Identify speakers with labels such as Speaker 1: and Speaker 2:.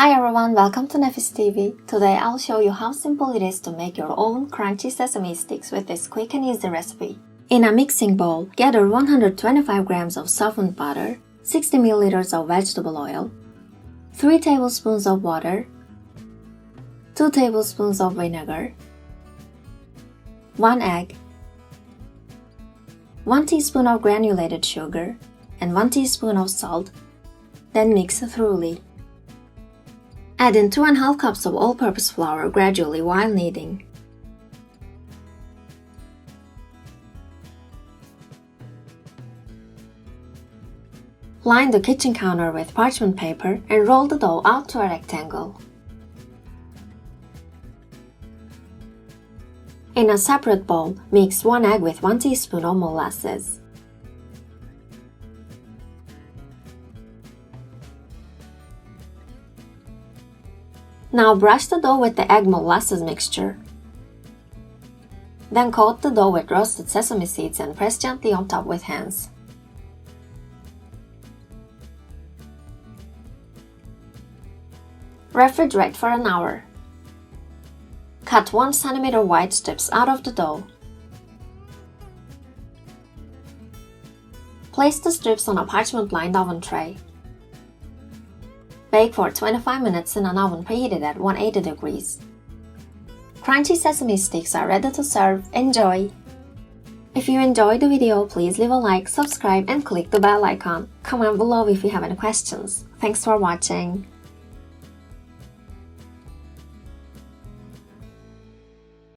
Speaker 1: Hi everyone, welcome to Nefis TV. Today I'll show you how simple it is to make your own crunchy sesame sticks with this quick and easy recipe. In a mixing bowl, gather 125 grams of softened butter, 60 milliliters of vegetable oil, 3 tablespoons of water, 2 tablespoons of vinegar, 1 egg, 1 teaspoon of granulated sugar, and 1 teaspoon of salt. Then mix thoroughly. Add in 2½ cups of all-purpose flour gradually while kneading. Line the kitchen counter with parchment paper and roll the dough out to a rectangle. In a separate bowl, mix 1 egg with 1 teaspoon of molasses. Now brush the dough with the egg molasses mixture. Then coat the dough with roasted sesame seeds and press gently on top with hands. Refrigerate for an hour. Cut 1 cm wide strips out of the dough. Place the strips on a parchment-lined oven tray. Bake for 25 minutes in an oven preheated at 180 degrees. Crunchy sesame sticks are ready to serve. Enjoy! If you enjoyed the video, please leave a like, subscribe, and click the bell icon. Comment below if you have any questions. Thanks for watching!